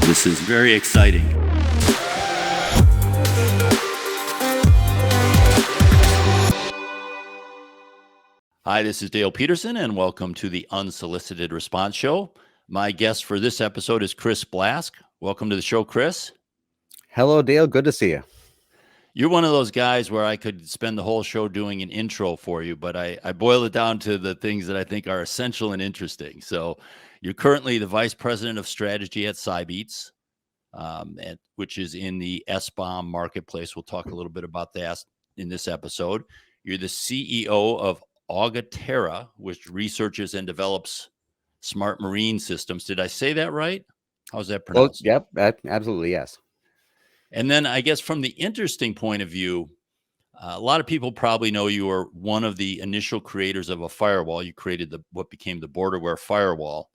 This is very exciting. Hi, this is Dale Peterson, and welcome to the Unsolicited Response Show. My guest for this episode is Chris Blask. Welcome to the show, Chris. Hello, Dale. Good to see you. You're one of those guys where I could spend the whole show doing an intro for you, but I boil it down to the things that I think are essential and interesting. So you're currently the Vice President of Strategy at Cybeats, which is in the SBOM marketplace. We'll talk a little bit about that in this episode. You're the CEO of Augaterra, which researches and develops smart marine systems. Did I say that right? How's that pronounced? Yep, absolutely, yes. And then I guess from the interesting point of view, a lot of people probably know you are one of the initial creators of a firewall. You created what became the Borderware firewall.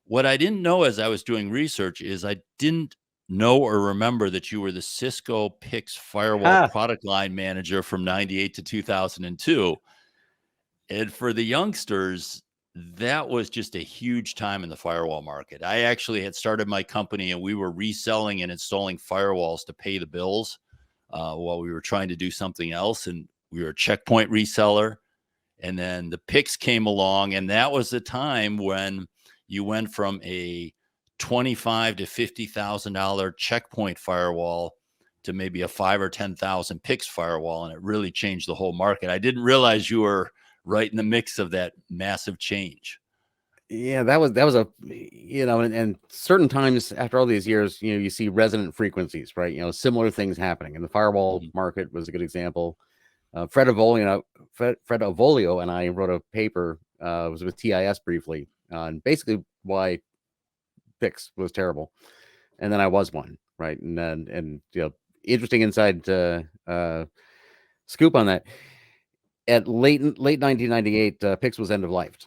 What I didn't know as I was doing research is I didn't know or remember that you were the Cisco PIX firewall product line manager from 98 to 2002. And for the youngsters, that was just a huge time in the firewall market. I actually had started my company and we were reselling and installing firewalls to pay the bills while we were trying to do something else. And we were a checkpoint reseller. And then the PIX came along, and that was the time when you went from a $25,000 to $50,000 checkpoint firewall to maybe a $5,000 or $10,000 PIX firewall. And it really changed the whole market. I didn't realize you were right in the mix of that massive change. Yeah, that was a, and certain times after all these years, you see resonant frequencies, right? Similar things happening. And the firewall market was a good example. Fred Avolio and I wrote a paper, was with TIS briefly, on basically why PIX was terrible. And then I was one, right? And interesting inside scoop on that. At late 1998, PIX was end of life.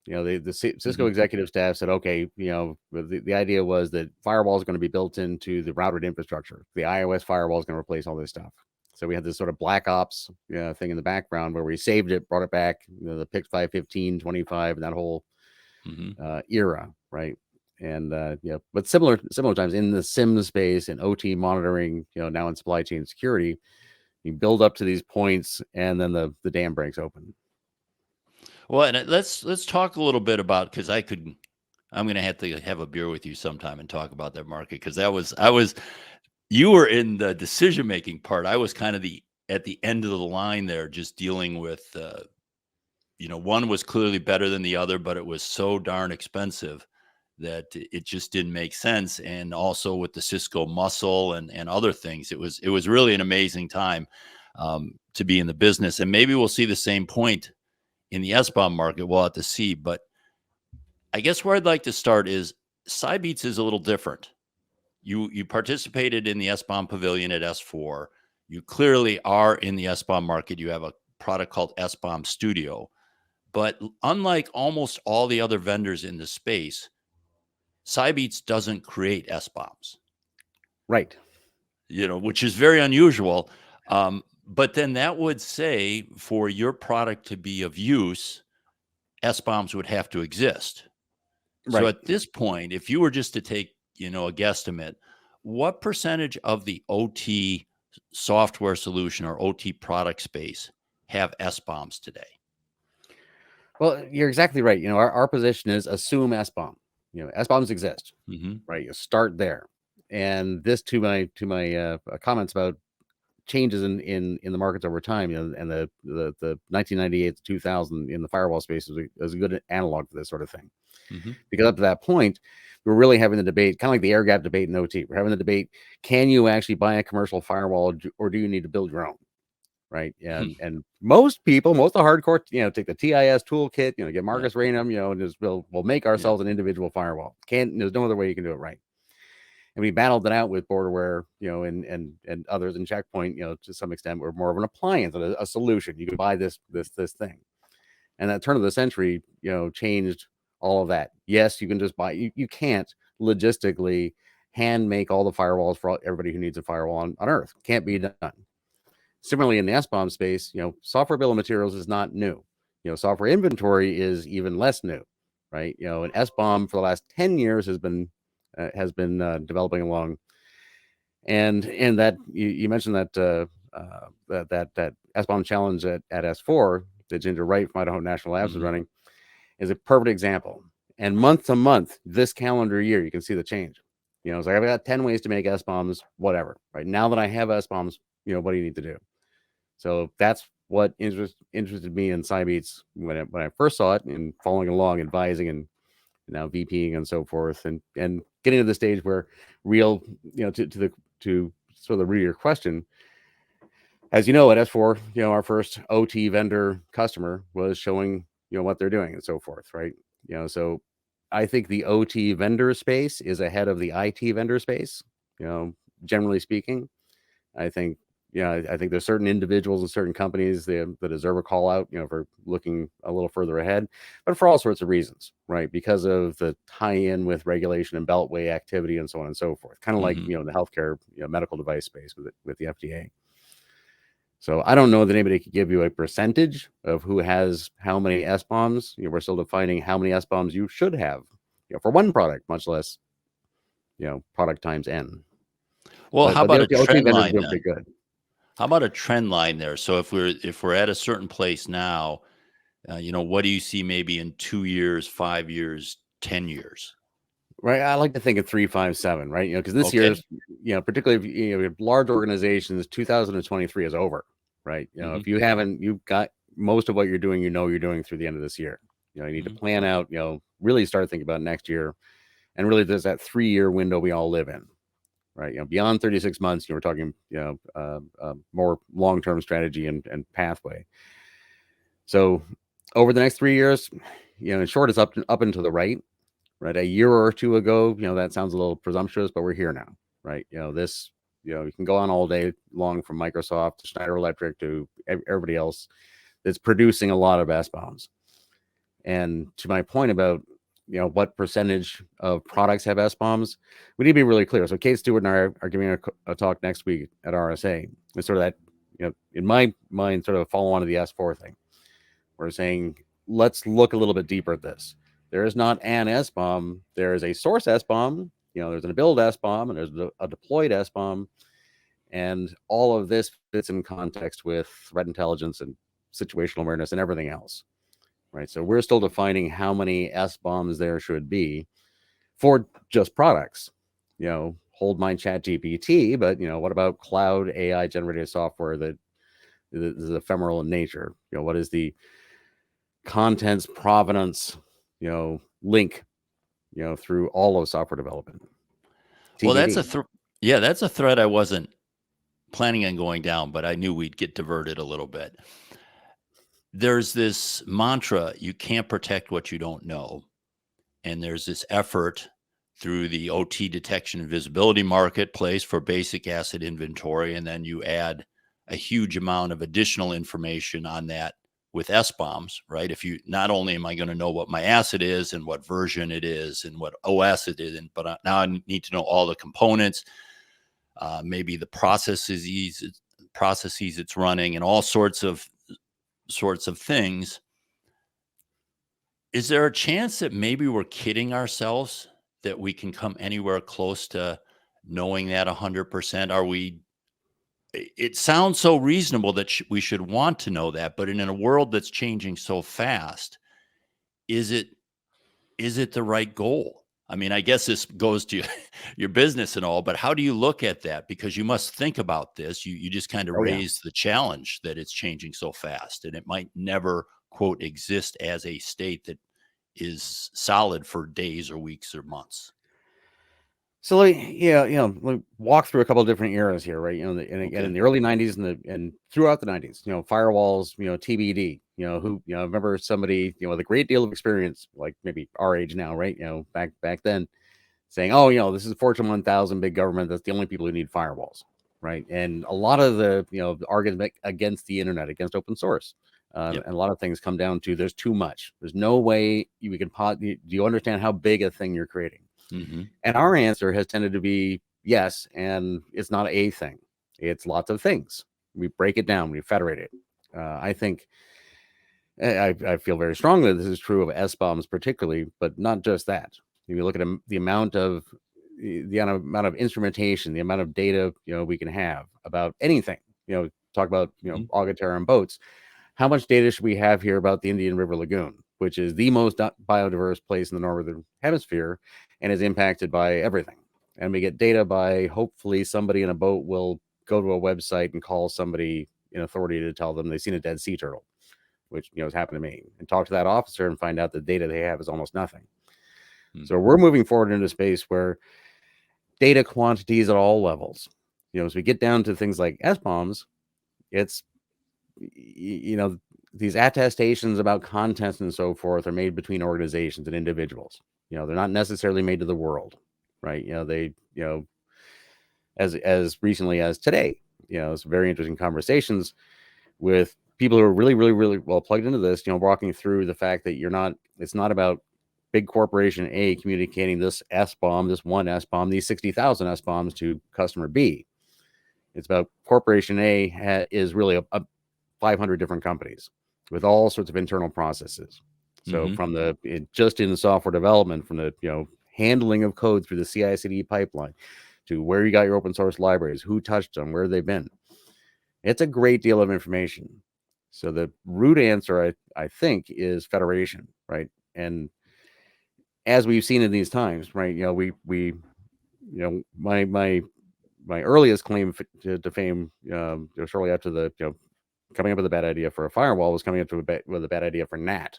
The Cisco executive staff said, okay, the idea was that firewalls are going to be built into the routed infrastructure. The iOS firewall is going to replace all this stuff. So we had this sort of black ops thing in the background where we saved it, brought it back, the PIX 515, 25, and that whole era, right? And but similar times in the SIM space and OT monitoring, now in supply chain security, you build up to these points and then the dam breaks open. Well, and let's talk a little bit about, because I'm going to have a beer with you sometime and talk about that market, because you were in the decision making part. I was kind of at the end of the line there, just dealing with one was clearly better than the other, but it was so darn expensive that it just didn't make sense. And also with the Cisco muscle and other things, it was really an amazing time to be in the business. And maybe we'll see the same point in the SBOM market. We'll have to see. But I guess where I'd like to start is Cybeats is a little different. You participated in the SBOM pavilion at S4. You clearly are in the SBOM market. You have a product called SBOM Studio. But unlike almost all the other vendors in the space, Cybeats doesn't create SBOMs. Right. Which is very unusual. But then that would say for your product to be of use, SBOMs would have to exist. Right. So at this point, if you were just to take, a guesstimate, what percentage of the OT software solution or OT product space have SBOMs today? Well, you're exactly right. Our position is assume SBOM. SBOMs exist, right? You start there. And this to my comments about changes in the markets over time, and the 1998 to 2000 in the firewall space is a good analog for this sort of thing. Because up to that point, we're really having the debate, kind of like the air gap debate in OT. We're having the debate: can you actually buy a commercial firewall, or do you need to build your own? Right. And most people, most of the hardcore, take the TIS toolkit, get Marcus Raynham, and just we'll make ourselves an individual firewall. There's no other way you can do it right. And we battled it out with Borderware, and others in Checkpoint, to some extent. We're more of an appliance, a solution. You can buy this thing. And that turn of the century, changed all of that. Yes, you can just buy, you can't logistically hand make all the firewalls for everybody who needs a firewall on Earth. Can't be done. Similarly, in the SBOM space, software bill of materials is not new. Software inventory is even less new, right? And SBOM for the last 10 years has been has been developing along, and that you mentioned that that SBOM challenge at S4 that Ginger Wright from Idaho National Labs is running is a perfect example. And month to month, this calendar year, you can see the change. It's like I've got 10 ways to make SBOMs, whatever. Right now that I have SBOMs, what do you need to do? So that's what interested me in Cybeats when I first saw it, and following along, advising, and now VPing and so forth, and getting to the stage where real, to sort of the root of your question, as you know, at S4, our first OT vendor customer was showing, what they're doing and so forth, right? So I think the OT vendor space is ahead of the IT vendor space, generally speaking. I think there's certain individuals and certain companies that deserve a call out, for looking a little further ahead, but for all sorts of reasons, right? Because of the tie-in with regulation and beltway activity and so on and so forth. Kind of like, the healthcare, medical device space with the FDA. So I don't know that anybody could give you a percentage of who has how many SBOMs. We're still defining how many SBOMs you should have, for one product, much less, product times N. Well, how about a trend line then? Pretty good. How about a trend line there? So if we're at a certain place now, what do you see maybe in 2 years, 5 years, 10 years? Right. I like to think of 3, 5, 7, right? Because this year's, particularly if large organizations, 2023 is over, right? If you've got most of what you're doing, you're doing through the end of this year. You need to plan out, really start thinking about next year. And really there's that 3-year window we all live in, right? Beyond 36 months, we're talking, more long-term strategy and pathway. So over the next 3 years, in short, it's up and to the right. Right, a year or two ago, that sounds a little presumptuous, but we're here now, right? This, you can go on all day long, from Microsoft to Schneider Electric to everybody else that's producing a lot of SBOMs. And to my point about, what percentage of products have SBOMs, we need to be really clear. So Kate Stewart and I are giving a talk next week at RSA. It's sort of that, in my mind, sort of a follow on to the S4 thing. We're saying, let's look a little bit deeper at this. There is not an SBOM. There is a source SBOM. There's a build SBOM, and there's a deployed SBOM. And all of this fits in context with threat intelligence and situational awareness and everything else, right? So we're still defining how many SBOMs there should be for just products. Hold my ChatGPT, but, what about cloud AI generated software that is ephemeral in nature? What is the contents provenance, link, through all of software development? Well, that's a thread I wasn't planning on going down, but I knew we'd get diverted a little bit. There's this mantra, you can't protect what you don't know. And there's this effort through the OT detection and visibility marketplace for basic asset inventory. And then you add a huge amount of additional information on that with SBOMs, right? If you, not only am I going to know what my asset is and what version it is and what OS it is, but now I need to know all the components, maybe the processes it's running, and all sorts of things. Is there a chance that maybe we're kidding ourselves that we can come anywhere close to knowing that 100%? Are we? It sounds so reasonable that we should want to know that, but in a world that's changing so fast, is it the right goal? I mean, I guess this goes to your business and all, but how do you look at that? Because you must think about this. You just kind of raised the challenge that it's changing so fast, and it might never, quote, exist as a state that is solid for days or weeks or months. So, we walk through a couple of different eras here, right? And again, in the early 90s and throughout the 90s, firewalls, TBD, who, I remember somebody, with a great deal of experience, like maybe our age now, right? Back then, saying, oh, this is Fortune 1000 big government. That's the only people who need firewalls, right? And a lot of the, the argument against the internet, against open source, and a lot of things come down to there's too much. There's no way we can do you understand how big a thing you're creating? Mm-hmm. And our answer has tended to be yes, and it's not a thing. It's lots of things. We break it down, we federate it. I think I feel very strongly this is true of SBOMs particularly, but not just that. If you look at the amount of the amount of instrumentation, the amount of data, we can have about anything, talk about, Agaterra and boats. How much data should we have here about the Indian River Lagoon, which is the most biodiverse place in the Northern Hemisphere and is impacted by everything? And we get data by, hopefully somebody in a boat will go to a website and call somebody in authority to tell them they've seen a dead sea turtle, which, has happened to me, and talk to that officer and find out the data they have is almost nothing. So we're moving forward into space where data quantities at all levels, as we get down to things like SBOMs, it's, these attestations about content and so forth are made between organizations and individuals. They're not necessarily made to the world, right? They, as recently as today, it's very interesting conversations with people who are really, really, really well plugged into this, walking through the fact that it's not about big corporation A communicating this SBOM, this one SBOM, these 60,000 SBOMs to customer B. It's about corporation A is really a 500 different companies with all sorts of internal processes. So from just in the software development, from the, handling of code through the CI/CD pipeline to where you got your open source libraries, who touched them, where they've been. It's a great deal of information. So the root answer, I think, is federation, right? And as we've seen in these times, right? My earliest claim to fame, shortly after the, coming up with a bad idea for a firewall was coming up with a bad idea for NAT,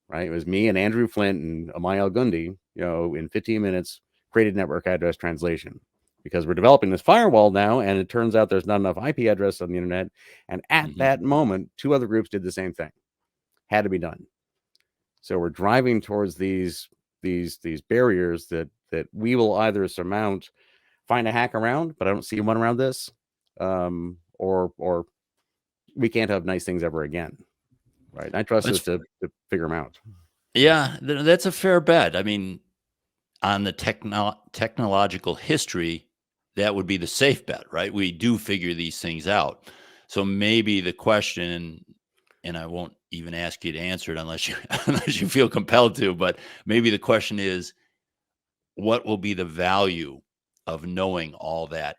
right? It was me and Andrew Flint and Amay Al-Gundi, in 15 minutes, created network address translation, because we're developing this firewall now, and it turns out there's not enough IP address on the internet. And at that moment, 2 other groups did the same thing. Had to be done. So we're driving towards these barriers that we will either surmount, find a hack around, but I don't see one around this, or we can't have nice things ever again, right? And I trust us to figure them out. Yeah, that's a fair bet. I mean, on the technological history, that would be the safe bet, right? We do figure these things out. So maybe the question, and I won't even ask you to answer it unless you feel compelled to, but maybe the question is, what will be the value of knowing all that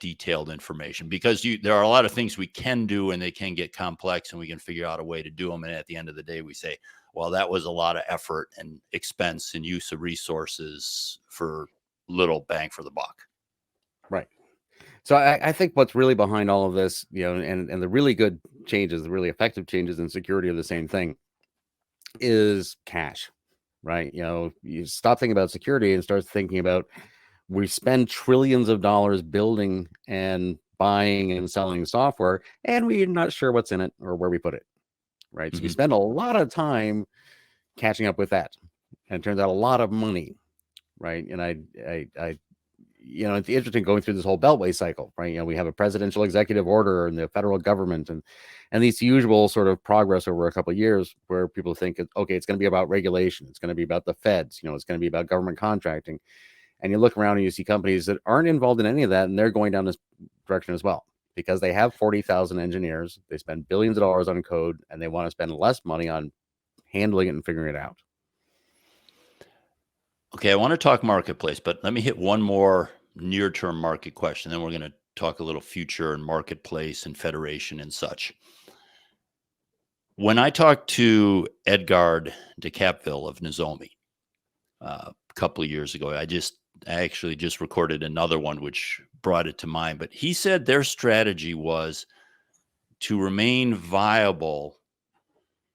detailed information? Because there are a lot of things we can do, and they can get complex, and we can figure out a way to do them. And at the end of the day, we say, well, that was a lot of effort and expense and use of resources for little bang for the buck. Right. So I think what's really behind all of this, and the really good changes, the really effective changes in security of the same thing, is cash, right? You stop thinking about security and start thinking about, we spend trillions of dollars building and buying and selling software, and we're not sure what's in it or where we put it, right? So we spend a lot of time catching up with that, and it turns out a lot of money, right? And I it's interesting going through this whole beltway cycle, right? We have a presidential executive order and the federal government, and these usual sort of progress over a couple of years where people think, okay, it's going to be about regulation, it's going to be about the feds, it's going to be about government contracting. And you look around and you see companies that aren't involved in any of that, and they're going down this direction as well, because they have 40,000 engineers, they spend billions of dollars on code, and they want to spend less money on handling it and figuring it out. Okay, I want to talk marketplace, but let me hit one more near-term market question. Then we're going to talk a little future and marketplace and federation and such. When I talked to Edgard de Capville of Nozomi a couple of years ago, I actually just recorded another one which brought it to mind. But he said their strategy was to remain viable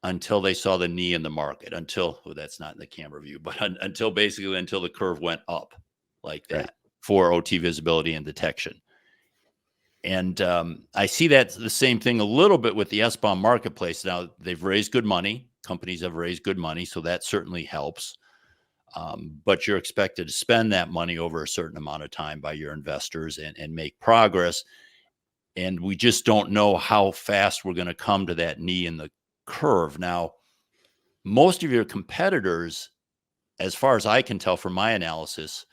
until they saw the knee in the market, that's not in the camera view, but until the curve went up like that, right, for OT visibility and detection. And I see that the same thing a little bit with the SBOM marketplace. Now, they've raised good money. Companies have raised good money, so that certainly helps. But you're expected to spend that money over a certain amount of time by your investors and make progress. And we just don't know how fast we're going to come to that knee in the curve. Now, most of your competitors, as far as I can tell from my analysis,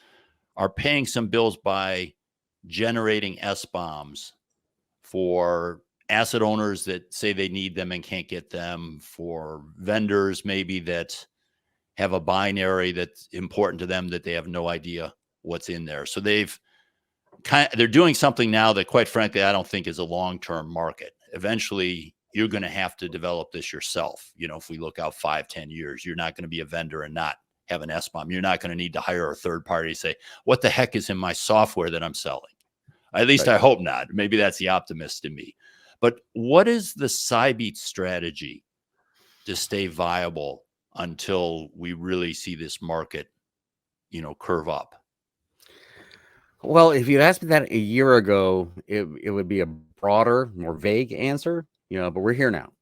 are paying some bills by generating SBOMs for asset owners that say they need them and can't get them, for vendors maybe that have a binary that's important to them that they have no idea what's in there. So they're doing something now that, quite frankly, I don't think is a long-term market. Eventually, you're going to have to develop this yourself. If we look out 5-10 years, you're not going to be a vendor and not have an SBOM. You're not going to need to hire a third party to say, what the heck is in my software that I'm selling? At least I hope not. Maybe that's the optimist in me. But what is the Cybeats strategy to stay viable until we really see this market, curve up? Well, if you'd asked me that a year ago, it would be a broader, more vague answer, but we're here now,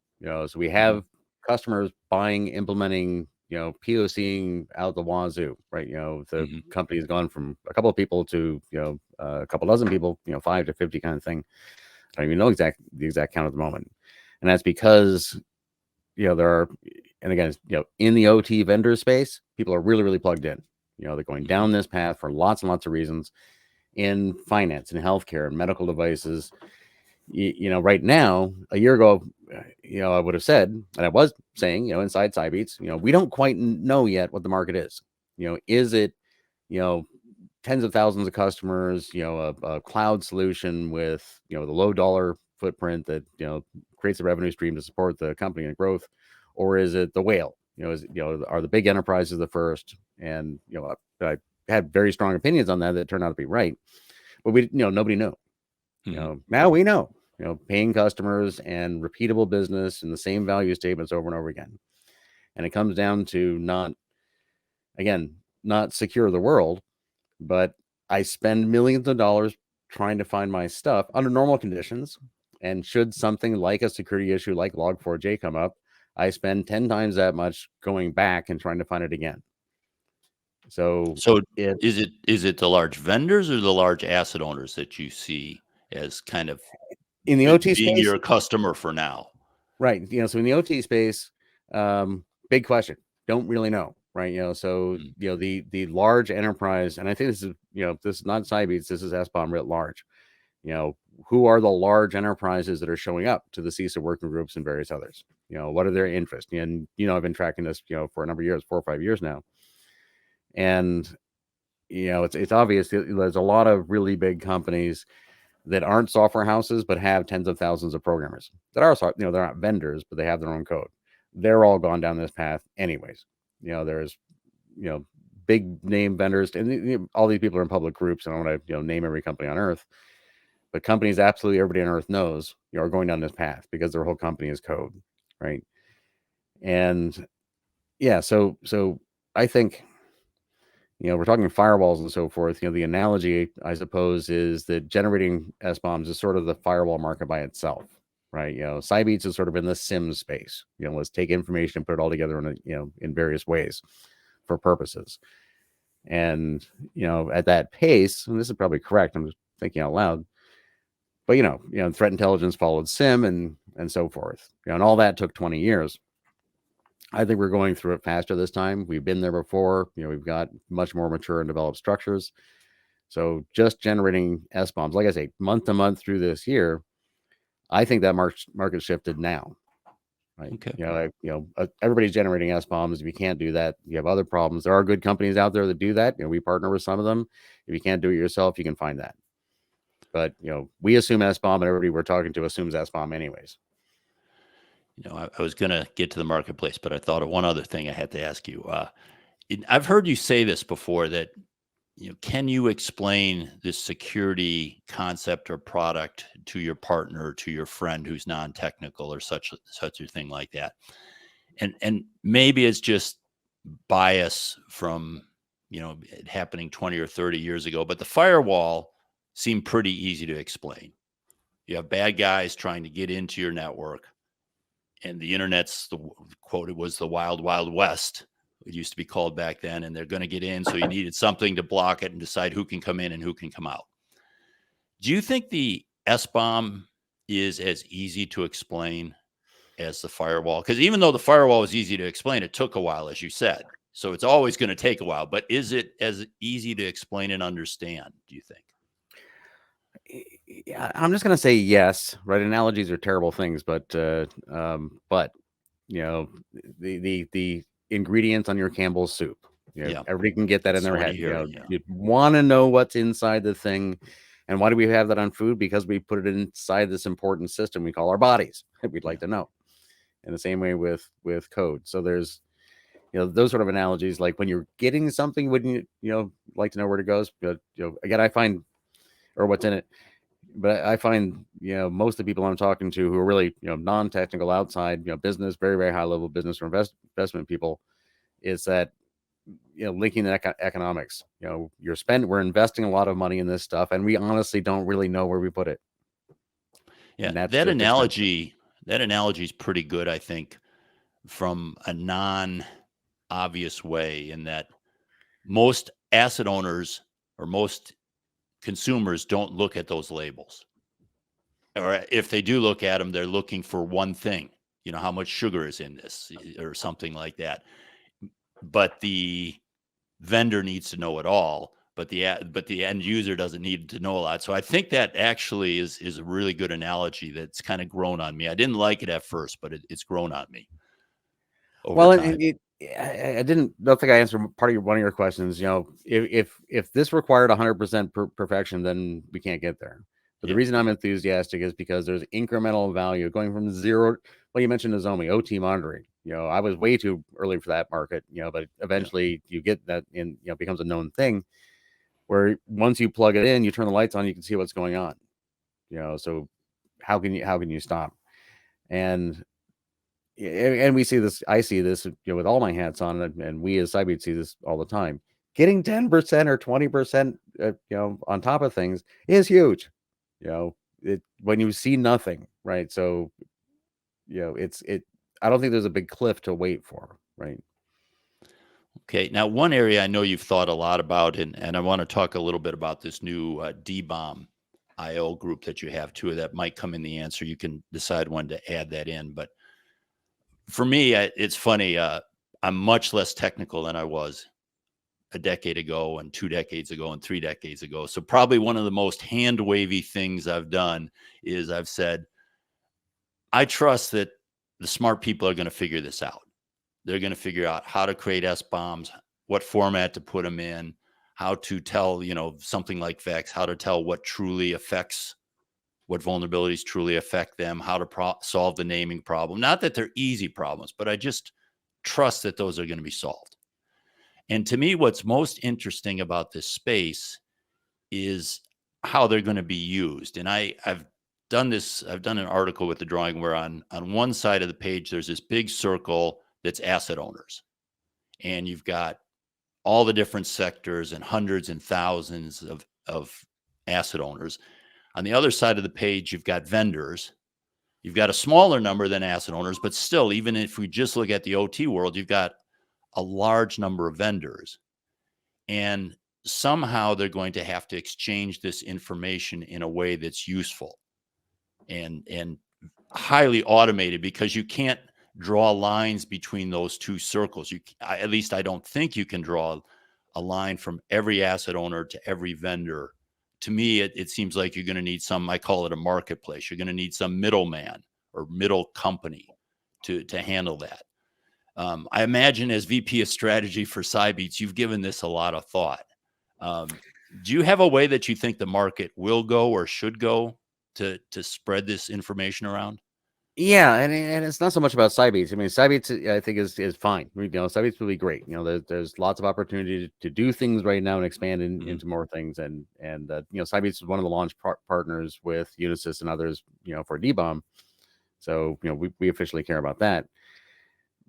so we have customers buying, implementing, POCing out the wazoo, right? The company has gone from a couple of people to, a couple dozen people, 5 to 50 kind of thing. I don't even know the exact count at the moment. And that's because, there are, and again, in the OT vendor space, people are really, really plugged in. They're going down this path for lots and lots of reasons. In finance and healthcare and medical devices, right now, a year ago, I would have said, and I was saying, inside Cybeats, we don't quite know yet what the market is. Is it, tens of thousands of customers, a cloud solution with, the low dollar footprint that, creates a revenue stream to support the company and growth, or is it the whale? Are the big enterprises the first? And, I had very strong opinions on that turned out to be right, but nobody knew. Now we know, paying customers and repeatable business and the same value statements over and over again. And it comes down to not secure the world, but I spend millions of dollars trying to find my stuff under normal conditions. And should something like a security issue like Log4j come up, I spend 10 times that much going back and trying to find it again. So is it the large vendors or the large asset owners that you see as kind of in the OT being space, your customer for now? Right. So in the OT space, big question. Don't really know. Right. The large enterprise, and I think this is, this is not Cybeats, this is SBOM writ large. Who are the large enterprises that are showing up to the CISA working groups and various others? What are their interests? And, I've been tracking this, for a number of years, 4 or 5 years now. And, it's obvious there's a lot of really big companies that aren't software houses, but have tens of thousands of programmers that are, they're not vendors, but they have their own code. They're all gone down this path anyways. There's, big name vendors, and all these people are in public groups. I don't want to, name every company on earth, but companies absolutely everybody on earth knows, are going down this path because their whole company is code. Right. And yeah, so I think, we're talking firewalls and so forth. The analogy, I suppose, is that generating SBOMs is sort of the firewall market by itself, right? Cybeats is sort of in the SIM space. Let's take information and put it all together in in various ways for purposes. And at that pace, and this is probably correct, I'm just thinking out loud, but threat intelligence followed SIM and so forth. And all that took 20 years. I think we're going through it faster this time. We've been there before. We've got much more mature and developed structures. So just generating SBOMs, like I say, month to month through this year, I think that market shifted now. Right. Okay. Everybody's generating SBOMs. If you can't do that, you have other problems. There are good companies out there that do that. We partner with some of them. If you can't do it yourself, you can find that. But we assume SBOM, and everybody we're talking to assumes SBOM anyways. I was going to get to the marketplace, but I thought of one other thing I had to ask you. I've heard you say this before, that, can you explain this security concept or product to your partner, to your friend who's non-technical or such a thing like that? And maybe it's just bias from, it happening 20 or 30 years ago, but the firewall seemed pretty easy to explain. You have bad guys trying to get into your network. And the internet's, it was the wild, wild west. It used to be called back then, and they're going to get in. So you needed something to block it and decide who can come in and who can come out. Do you think the SBOM is as easy to explain as the firewall? Because even though the firewall was easy to explain, it took a while, as you said. So it's always going to take a while. But is it as easy to explain and understand, do you think? Yeah, I'm just gonna say yes. Right, analogies are terrible things, but the ingredients on your Campbell's soup. Yeah. Everybody can get that in their So head. yeah. You want to know what's inside the thing. And why do we have that on food? Because we put it inside this important system we call our bodies. We'd like to know. In the same way with code. So there's, those sort of analogies, like when you're getting something, wouldn't you, like to know where it goes? But, again, I find, or what's in it. But I find, most of the people I'm talking to who are really, non-technical outside, business, very, very high level business or investment people, is that, linking the economics, we're investing a lot of money in this stuff, and we honestly don't really know where we put it. Yeah, that analogy is pretty good, I think, from a non-obvious way, in that most asset owners or most consumers don't look at those labels. Or if they do look at them, they're looking for one thing, how much sugar is in this or something like that. But the vendor needs to know it all, but the end user doesn't need to know a lot. So I think that actually is a really good analogy that's kind of grown on me. I didn't like it at first, but it's grown on me over time. I don't think I answered one of your questions. If this required 100% perfection, then we can't get there. But the reason I'm enthusiastic is because there's incremental value going from zero. Well, you mentioned Nozomi, OT monitoring. I was way too early for that market, but eventually you get that in, becomes a known thing where once you plug it in, you turn the lights on, you can see what's going on. So how can you stop? And we see this, I see this, with all my hats on, and we as Cybeats see this all the time. Getting 10% or 20%, on top of things is huge. When you see nothing, right? So, I don't think there's a big cliff to wait for, right? Okay. Now, one area I know you've thought a lot about, and I want to talk a little bit about this new DBOM IO group that you have too. That might come in the answer. You can decide when to add that in. But for me, it's funny. I'm much less technical than I was a decade ago, and 2 decades ago, and 3 decades ago. So probably one of the most hand wavy things I've done is I've said, I trust that the smart people are going to figure this out. They're going to figure out how to create SBOMs, what format to put them in, how to tell, something like VEX, how to tell what vulnerabilities truly affect them, how to solve the naming problem. Not that they're easy problems, but I just trust that those are going to be solved. And to me, what's most interesting about this space is how they're going to be used. And I've done an article with the drawing where on one side of the page, there's this big circle that's asset owners. And you've got all the different sectors and hundreds and thousands of asset owners. On the other side of the page, you've got vendors. You've got a smaller number than asset owners, but still, even if we just look at the OT world, you've got a large number of vendors. And somehow they're going to have to exchange this information in a way that's useful and highly automated, because you can't draw lines between those two circles. At least I don't think you can draw a line from every asset owner to every vendor. To me, it seems like you're going to need I call it a marketplace. You're going to need some middleman or middle company to handle that. I imagine as VP of strategy for Cybeats, you've given this a lot of thought. Do you have a way that you think the market will go or should go to spread this information around? Yeah, and it's not so much about Cybeats. I mean, Cybeats, I think, is fine. Cybeats will be great. There's lots of opportunity to do things right now and expand into more things. And Cybeats is one of the launch partners with Unisys and others, for DBOM. So we officially care about that.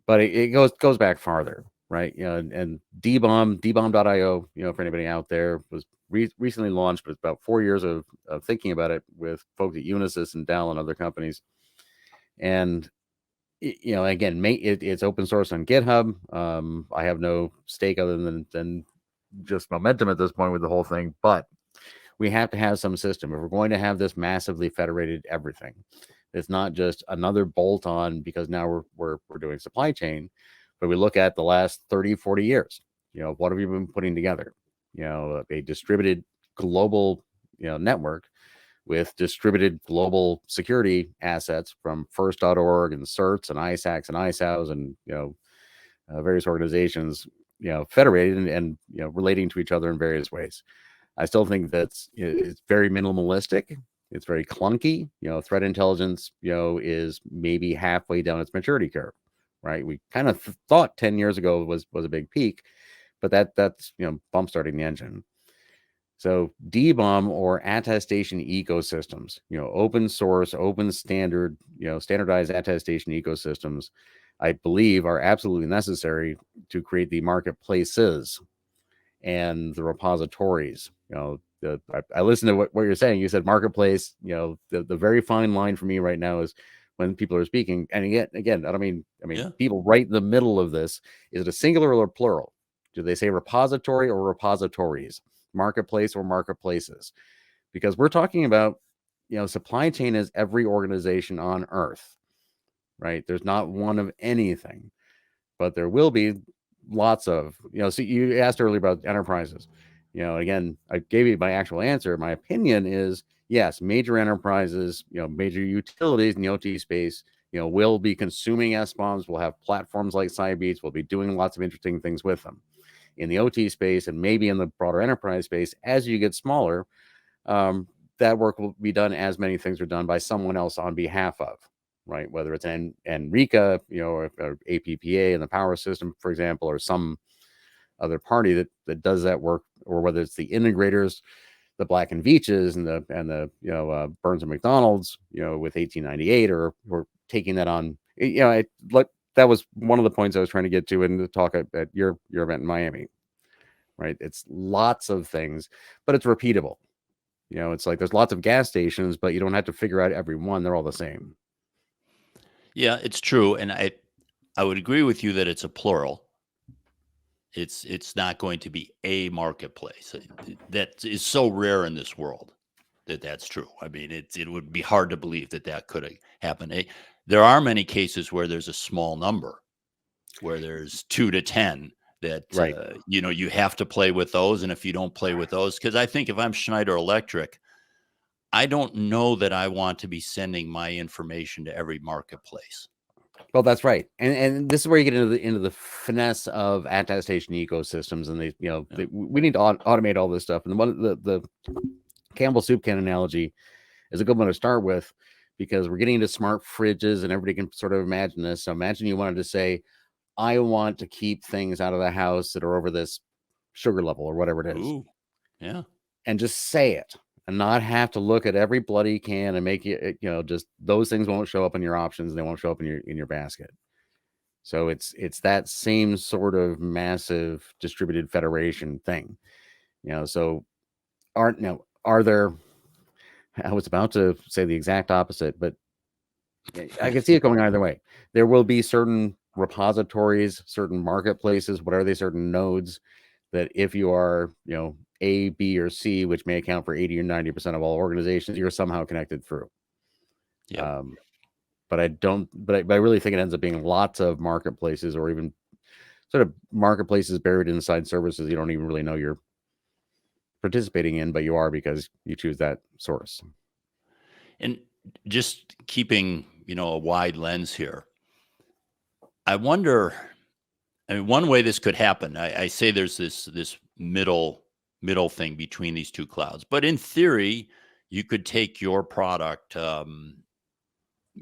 But it goes back farther, right? And DBOM.io, for anybody out there, was recently launched, but it's about 4 years of thinking about it with folks at Unisys and Dell and other companies. And again, it's open source on GitHub. I have no stake other than just momentum at this point with the whole thing, but we have to have some system if we're going to have this massively federated everything. It's not just another bolt on because now we're doing supply chain, but we look at the last 30, 40 years. What have you been putting together? A distributed global network with distributed global security assets from first.org and certs and ISACs and ISAOs and various organizations, federated and relating to each other in various ways. I still think it's very minimalistic. It's very clunky. Threat intelligence, is maybe halfway down its maturity curve, right? We kind of thought 10 years ago was a big peak, but that's bump starting the engine. So DBOM or attestation ecosystems, open source, open standard, standardized attestation ecosystems, I believe are absolutely necessary to create the marketplaces and the repositories. I listened to what you're saying. You said marketplace. The very fine line for me right now is when people are speaking. And again, I mean, Yeah. people right in the middle of this. Is it a singular or plural? Do they say repository or repositories? Marketplace or marketplaces? Because we're talking about, supply chain is every organization on earth, right? There's not one of anything, but there will be lots of, so you asked earlier about enterprises. Again, I gave you my actual answer. My opinion is yes, major enterprises, major utilities in the OT space, will be consuming SBOMs. We'll have platforms like Cybeats. We'll be doing lots of interesting things with them. In the OT space and maybe in the broader enterprise space, as you get smaller, that work will be done as many things are done by someone else on behalf of, right? Whether it's an Enrica, or APPA in the power system, for example, or some other party that does that work, or whether it's the integrators, the Black and Veatches and the Burns and McDonald's, with 1898, or taking that on. That was one of the points I was trying to get to in the talk at your event in Miami, right? It's lots of things, but it's repeatable. It's like there's lots of gas stations, but you don't have to figure out every one. They're all the same. Yeah, it's true. And I would agree with you that it's a plural. It's not going to be a marketplace. That is so rare in this world that's true. I mean, it would be hard to believe that could happen. There are many cases where there's a small number, where there's 2 to 10 that, right. You have to play with those. And if you don't play with those, because I think if I'm Schneider Electric, I don't know that I want to be sending my information to every marketplace. Well, that's right, and this is where you get into the finesse of attestation ecosystems, and we need to automate all this stuff. And the Campbell soup can analogy is a good one to start with, because we're getting into smart fridges, and everybody can sort of imagine this. So imagine you wanted to say, I want to keep things out of the house that are over this sugar level or whatever it is. Ooh, yeah, and just say it. And not have to look at every bloody can and make it, just those things won't show up in your options. They won't show up in your basket. So it's that same sort of massive distributed federation thing, so are there, I was about to say the exact opposite, but I can see it going either way. There will be certain repositories, certain marketplaces, what are they, certain nodes that if you are, A, B, or C, which may account for 80 or 90% of all organizations, you're somehow connected through. yeah. But I really think it ends up being lots of marketplaces, or even sort of marketplaces buried inside services you don't even really know you're participating in, but you are because you choose that source. And just keeping, a wide lens here, I wonder, one way this could happen, I say there's this middle thing between these two clouds, but in theory, you could take your product,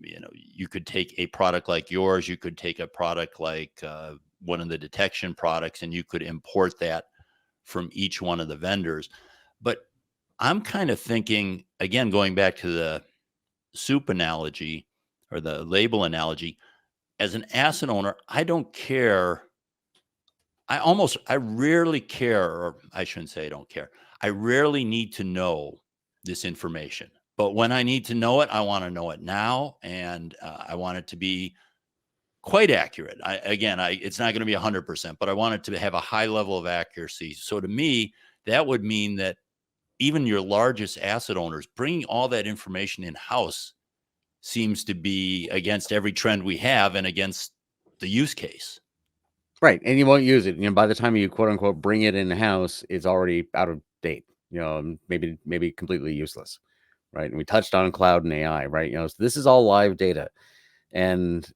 you could take a product like yours, you could take a product like one of the detection products, and you could import that from each one of the vendors. But I'm kind of thinking, again, going back to the soup analogy or the label analogy, as an asset owner, I don't care. I rarely care, or I shouldn't say I don't care. I rarely need to know this information. But when I need to know it, I want to know it now, and I want it to be quite accurate. It's not going to be 100%, but I want it to have a high level of accuracy. So to me, that would mean that even your largest asset owners bringing all that information in-house seems to be against every trend we have and against the use case. Right. And you won't use it. By the time you quote unquote bring it in house, it's already out of date, maybe completely useless. Right. And we touched on cloud and AI, right? So this is all live data. And,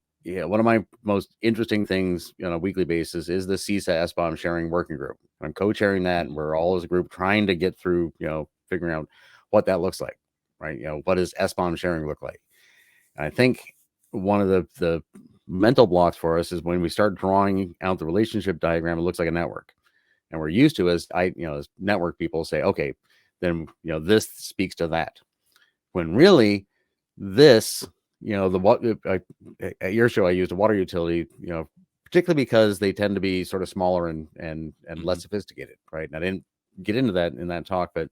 one of my most interesting things on a weekly basis is the CISA SBOM sharing working group. I'm co-chairing that, and we're all as a group trying to get through, figuring out what that looks like, right? What does SBOM sharing look like? And I think one of the mental blocks for us is when we start drawing out the relationship diagram, it looks like a network. And we're used to, as network people say, okay, then, this speaks to that. When really this, at your show, I used a water utility, particularly because they tend to be sort of smaller and less sophisticated, right? And I didn't get into that in that talk, but,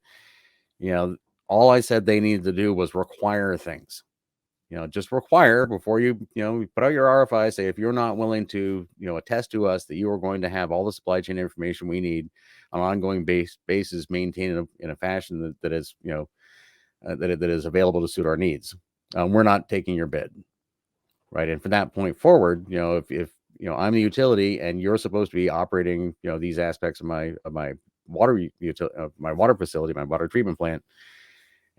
all I said they needed to do was require things. Just require before you put out your RFI, say, if you're not willing to, attest to us that you are going to have all the supply chain information we need on an ongoing basis, maintained in a fashion that is, that is available to suit our needs, we're not taking your bid. Right. And from that point forward, if I'm the utility and you're supposed to be operating, these aspects of my water my water facility, my water treatment plant.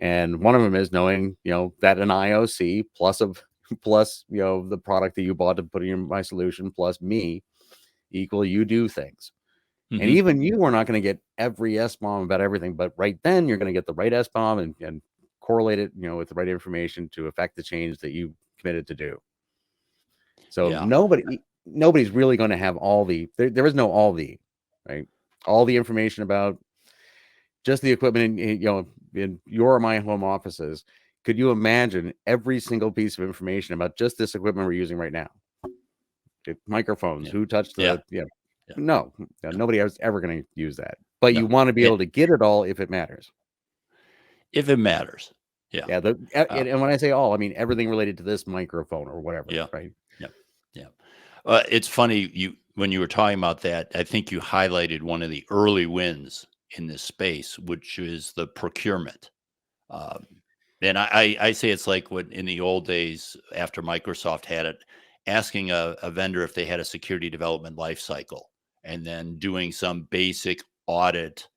And one of them is knowing, that an IOC plus the product that you bought to put in my solution plus me equal you do things. And even you are not going to get every SBOM about everything, but right then you're going to get the right SBOM and correlate it, with the right information to affect the change that you committed to do. So nobody's really going to have all there is no all right? All the information about just the equipment in your or my home offices. Could you imagine every single piece of information about just this equipment we're using right now? Microphones, who touched the, no, nobody else ever going to use that. But you want to be able to get it all if it matters. If it matters. Yeah. Yeah. And when I say all, I mean everything related to this microphone or whatever. Yeah. Right. Yeah. It's funny when you were talking about that, I think you highlighted one of the early wins in this space, which is the procurement. And I say it's like what in the old days after Microsoft had it, asking a vendor if they had a security development lifecycle, and then doing some basic audit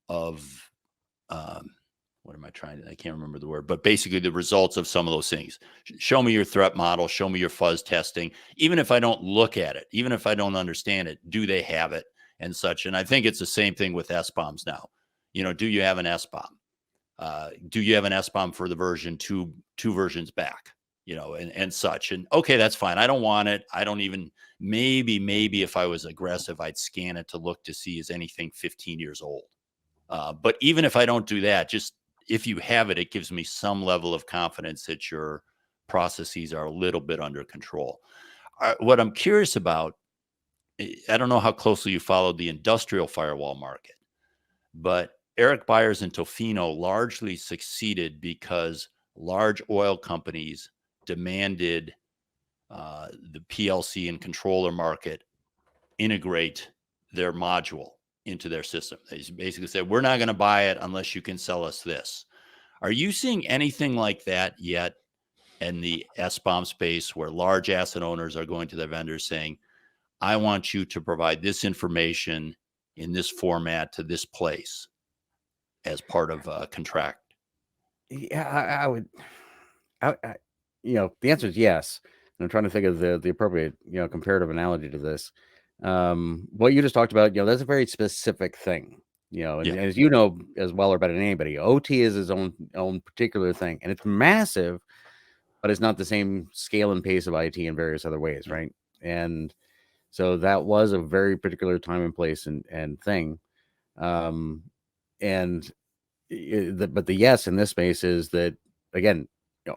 of what am I trying to, I can't remember the word, but basically the results of some of those things. Show me your threat model, show me your fuzz testing. Even if I don't look at it, even if I don't understand it, do they have it and such? And I think it's the same thing with SBOMs now. Do you have an SBOM? Do you have an SBOM for the version two versions back? And such. And okay, that's fine. I don't want it. I don't even, maybe if I was aggressive, I'd scan it to look to see is anything 15 years old. But even if I don't do that, just if you have it, it gives me some level of confidence that your processes are a little bit under control. What I'm curious about, I don't know how closely you followed the industrial firewall market, but Eric Byers and Tofino largely succeeded because large oil companies demanded the PLC and controller market integrate their module into their system. They basically said, we're not going to buy it unless you can sell us this. Are you seeing anything like that yet in the SBOM space where large asset owners are going to their vendors saying, I want you to provide this information in this format to this place as part of a contract? Yeah, I would, the answer is yes. And I'm trying to think of the appropriate, comparative analogy to this. What you just talked about, that's a very specific thing, and as you know as well or better than anybody, OT is his own particular thing, and it's massive, but it's not the same scale and pace of IT in various other ways, right? And so that was a very particular time and place and thing. And but the yes in this space is that, again,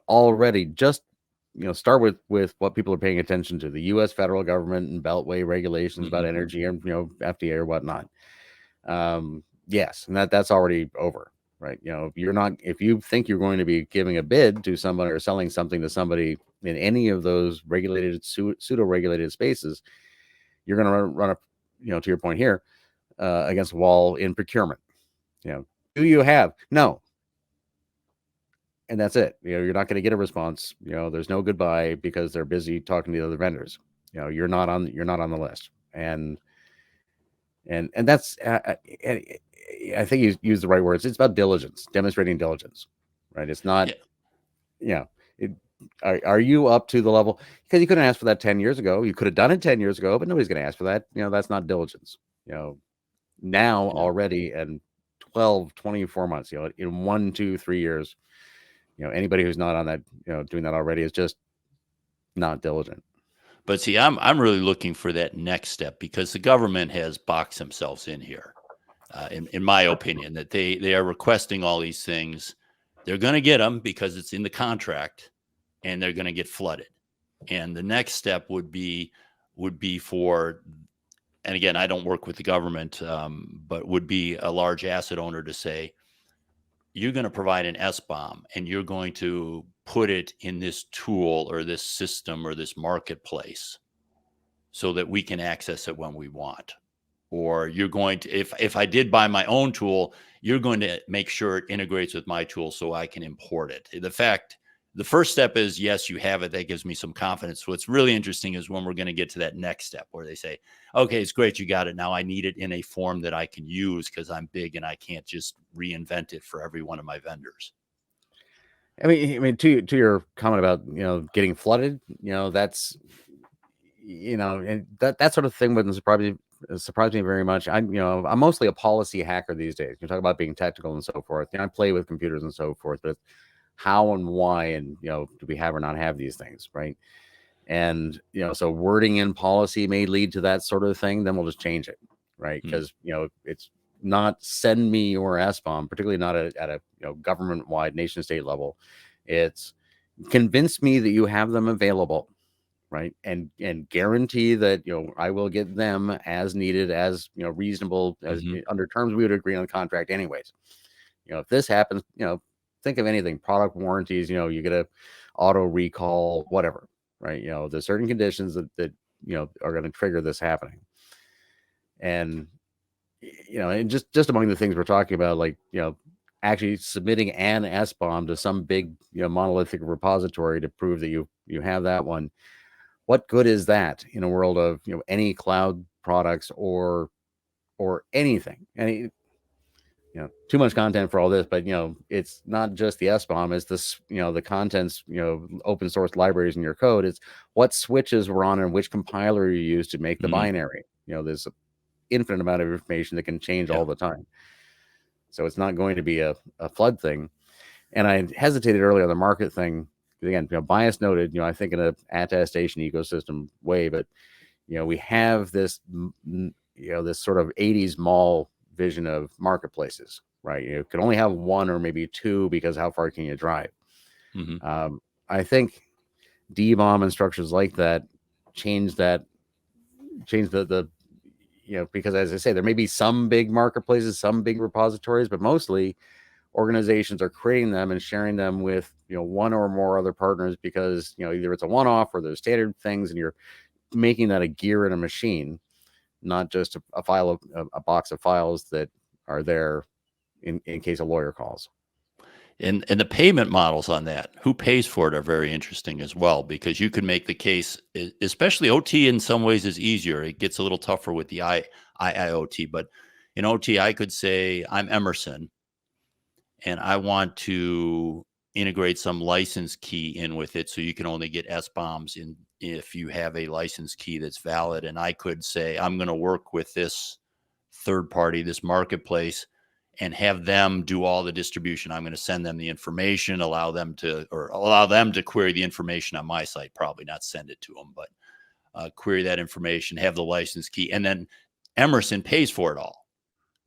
already just start with what people are paying attention to: the U.S. federal government and beltway regulations about energy, and FDA or whatnot. Yes, and that's already over, right? If you think you're going to be giving a bid to somebody or selling something to somebody in any of those regulated pseudo regulated spaces, you're going to run up, to your point here, against a wall in procurement. Do you have? No. And that's it. You're not going to get a response. There's no goodbye because they're busy talking to the other vendors. You're not on the list. And that's, I think you use the right words. It's about diligence, demonstrating diligence, right? It's not, are you up to the level? Because you couldn't ask for that 10 years ago. You could have done it 10 years ago, but nobody's going to ask for that. That's not diligence. Now already, and 12, 24 months, in 1, 2, 3 years, anybody who's not on that, doing that already is just not diligent. But see, I'm really looking for that next step, because the government has boxed themselves in here, in my opinion, that they are requesting all these things. They're going to get them because it's in the contract, and they're going to get flooded. And the next step would be for, and again, I don't work with the government, but would be a large asset owner to say, you're going to provide an SBOM, and you're going to put it in this tool or this system or this marketplace so that we can access it when we want. Or you're going to, if I did buy my own tool, you're going to make sure it integrates with my tool so I can import it. The first step is, yes, you have it. That gives me some confidence. What's really interesting is when we're going to get to that next step where they say, okay, it's great, you got it. Now I need it in a form that I can use because I'm big and I can't just reinvent it for every one of my vendors. I mean, to your comment about, getting flooded, that's, and that sort of thing wouldn't surprise me very much. I'm mostly a policy hacker these days. You talk about being technical and so forth. I play with computers and so forth, but how and why, and do we have or not have these things, right? And so wording in policy may lead to that sort of thing. Then we'll just change it, right? Because it's not send me your SBOM, particularly not at a government-wide nation-state level. It's convince me that you have them available, right? And guarantee that I will get them as needed, as reasonable, as under terms we would agree on the contract anyways. If this happens, think of anything, product warranties, you get a auto recall, whatever, right? There's certain conditions that are going to trigger this happening. And and just among the things we're talking about, like actually submitting an SBOM to some big monolithic repository to prove that you have that one. What good is that in a world of any cloud products or anything? Too much content for all this, but it's not just the SBOM, it's this, the contents, open source libraries in your code. It's what switches were on and which compiler you use to make the binary. There's an infinite amount of information that can change all the time. So it's not going to be a flood thing. And I hesitated earlier on the market thing. Again, bias noted, I think in a attestation ecosystem way, but we have this, this sort of 80s mall vision of marketplaces, right? You can only have one or maybe two because how far can you drive? I think DBOM and structures like that change the because as I say, there may be some big marketplaces, some big repositories, but mostly organizations are creating them and sharing them with one or more other partners because either it's a one-off or there's standard things, and you're making that a gear in a machine, not just a file of a box of files that are there in case a lawyer calls. And the payment models on that, who pays for it, are very interesting as well, because you can make the case, especially OT in some ways is easier. It gets a little tougher with the IIoT, but in OT, I could say I'm Emerson and I want to integrate some license key in with it. So you can only get SBOMs in if you have a license key that's valid. And I could say, I'm going to work with this third party, this marketplace, and have them do all the distribution. I'm going to send them the information, allow them to query the information on my site, probably not send it to them, but query that information, have the license key, and then Emerson pays for it all.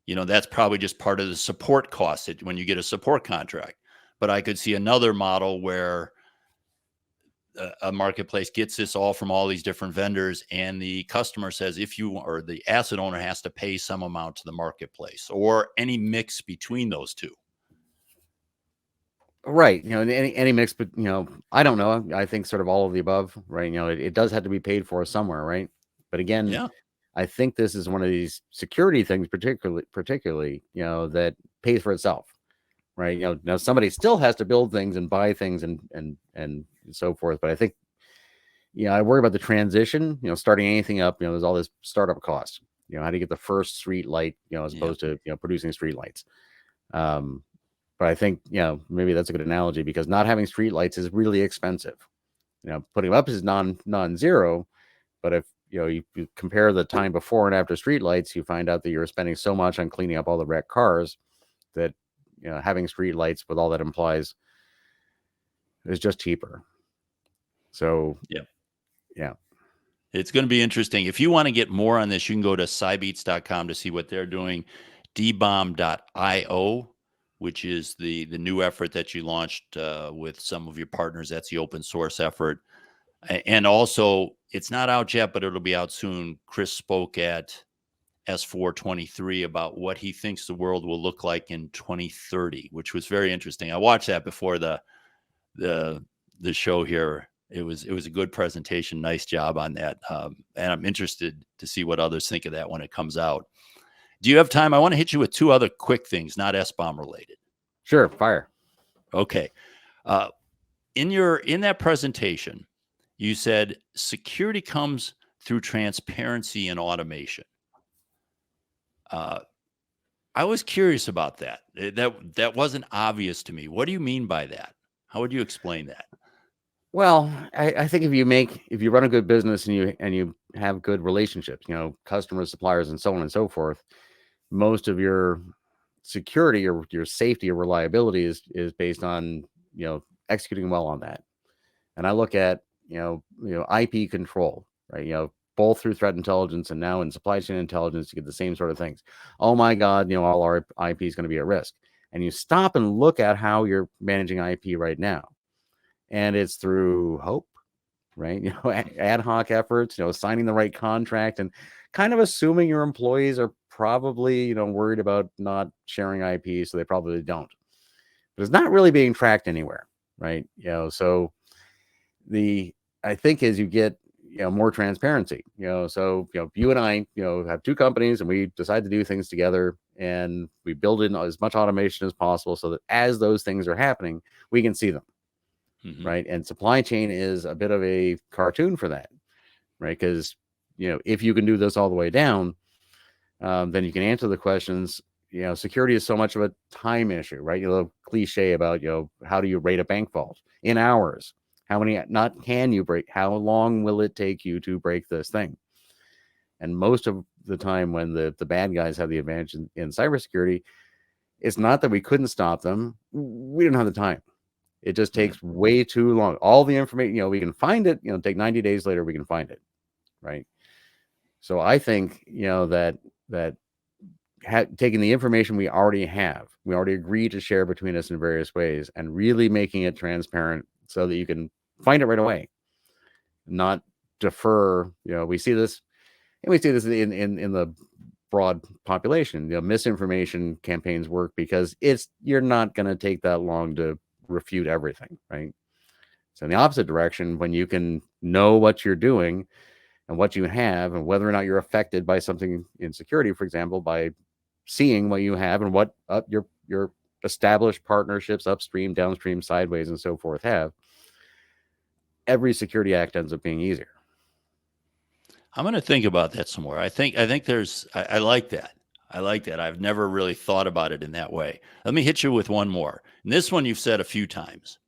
That's probably just part of the support cost when you get a support contract. But I could see another model where a marketplace gets this all from all these different vendors, and the customer says, or the asset owner has to pay some amount to the marketplace, or any mix between those two. Right. Any mix, but I don't know. I think sort of all of the above, right? It does have to be paid for somewhere, right? But again, I think this is one of these security things, particularly, that pays for itself, right? Now somebody still has to build things and buy things and so forth. But I think, I worry about the transition, starting anything up, there's all this startup cost, how do you get the first street light, as opposed to, producing street lights. But But I think, maybe that's a good analogy, because not having streetlights is really expensive. Putting them up is non-zero, but if you compare the time before and after streetlights, you find out that you're spending so much on cleaning up all the wrecked cars that having streetlights, with all that implies, is just cheaper. So yeah. It's going to be interesting. If you want to get more on this, you can go to Cybeats.com to see what they're doing. dbom.io, which is the new effort that you launched with some of your partners. That's the open source effort. And also, it's not out yet, but it'll be out soon. Chris spoke at S423 about what he thinks the world will look like in 2030, which was very interesting. I watched that before the show here. It was a good presentation. Nice job on that. And I'm interested to see what others think of that when it comes out. Do you have time? I want to hit you with two other quick things, not SBOM related. Sure, fire. Okay. In that presentation, you said security comes through transparency and automation. I was curious about that. That wasn't obvious to me. What do you mean by that? How would you explain that? Well, I think if you run a good business and you have good relationships, customers, suppliers, and so on and so forth, most of your security or your safety or reliability is based on executing well on that. And I look at IP control, right? Both through threat intelligence and now in supply chain intelligence, you get the same sort of things. Oh my God, all our IP is going to be at risk. And you stop and look at how you're managing IP right now. And it's through hope, right? Ad hoc efforts, signing the right contract, and kind of assuming your employees are probably, worried about not sharing IP, so they probably don't. But it's not really being tracked anywhere, right? So I think as you get more transparency, so you and I have two companies, and we decide to do things together, and we build in as much automation as possible so that as those things are happening, we can see them. Mm-hmm. Right. And supply chain is a bit of a cartoon for that, right? Because, if you can do this all the way down, then you can answer the questions. Security is so much of a time issue, right? The cliche about, how do you rate a bank vault in hours? How many, not can you break, how long will it take you to break this thing? And most of the time when the bad guys have the advantage in cybersecurity, it's not that we couldn't stop them. We didn't have the time. It just takes way too long. All the information, we can find it, take 90 days later, we can find it. Right. So I think, that taking the information we already have, we already agreed to share between us in various ways, and really making it transparent so that you can find it right away, not defer. We see this, and we see this in the broad population. Misinformation campaigns work because you're not going to take that long to refute everything, right? So in the opposite direction, when you can know what you're doing and what you have and whether or not you're affected by something in security, for example, by seeing what you have and what your established partnerships upstream, downstream, sideways, and so forth have, every security act ends up being easier. I'm going to think about that some more. I think there's, I like that. I like that. I've never really thought about it in that way. Let me hit you with one more. And this one you've said a few times.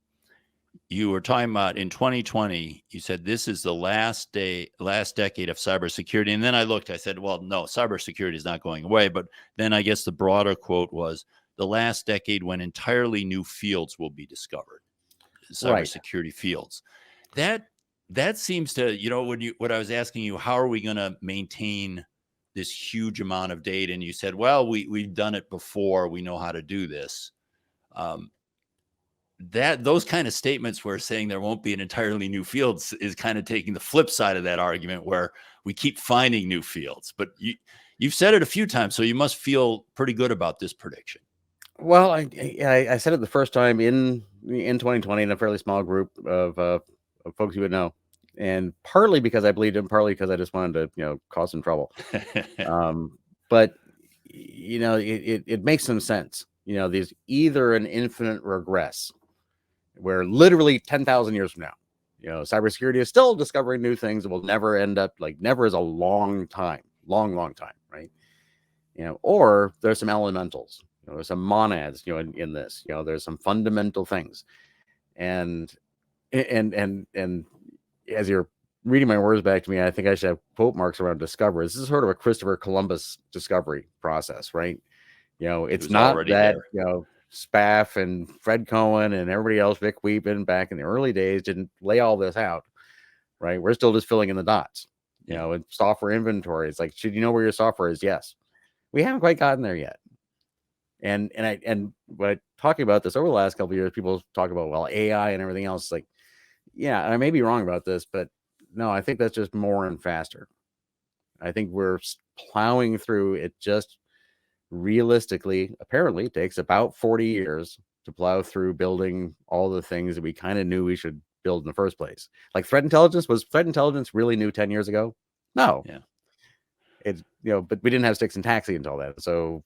You were talking about in 2020, you said this is the last decade of cybersecurity. And then I said, well, no, cybersecurity is not going away. But then I guess the broader quote was the last decade when entirely new fields will be discovered, cybersecurity fields. That seems to, what I was asking you, how are we going to maintain this huge amount of data? And you said, well, we've done it before. We know how to do this. Those kind of statements where saying there won't be an entirely new fields is kind of taking the flip side of that argument, where we keep finding new fields. But you've said it a few times, so you must feel pretty good about this prediction. Well, I said it the first time in 2020 in a fairly small group of folks you would know. And partly because I believed him, partly because I just wanted to, cause some trouble. But it makes some sense. There's either an infinite regress, where literally 10,000 years from now, cybersecurity is still discovering new things. It will never end up, never is a long time, long time, right? Or there's some elementals, There's some monads, in this. There's some fundamental things, and as you're reading my words back to me, I think I should have quote marks around discovery. This is sort of a Christopher Columbus discovery process, right? It's not that Spaff and Fred Cohen and everybody else, Vic Weepin, back in the early days didn't lay all this out, right? We're still just filling in the dots. And software inventory. It's like, should you know where your software is? Yes. We haven't quite gotten there yet. And by talking about this over the last couple of years, people talk about, well, AI and everything else. Like, yeah, I may be wrong about this, but no, I think that's just more and faster. I think we're plowing through it. Just realistically, apparently takes about 40 years to plow through building all the things that we kind of knew we should build in the first place. Like threat intelligence, was threat intelligence really new 10 years ago? No. Yeah. It's, but we didn't have Sticks and Taxi until then. So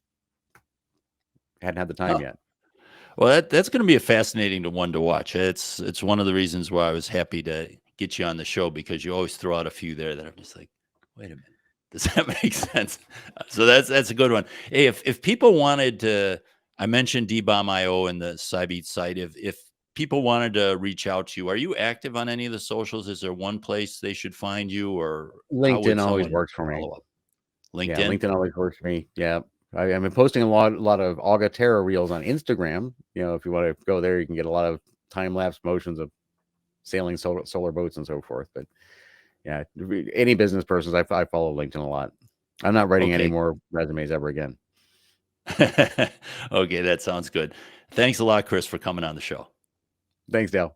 hadn't had the time yet. Well, that's going to be a fascinating one to watch. It's one of the reasons why I was happy to get you on the show, because you always throw out a few there that I'm just like, wait a minute, does that make sense? So that's a good one. Hey, if people wanted to, I mentioned DBOM.io and the Cybeats site. If people wanted to reach out to you, are you active on any of the socials? Is there one place they should find you, or LinkedIn always works for me? LinkedIn? Yeah, LinkedIn always works for me. Yeah. I've been posting a lot of Auga Terra reels on Instagram. If you want to go there, you can get a lot of time-lapse motions of sailing solar boats and so forth. But yeah, any business persons, I follow LinkedIn a lot. I'm not writing any more resumes ever again. Okay, that sounds good. Thanks a lot, Chris, for coming on the show. Thanks, Dale.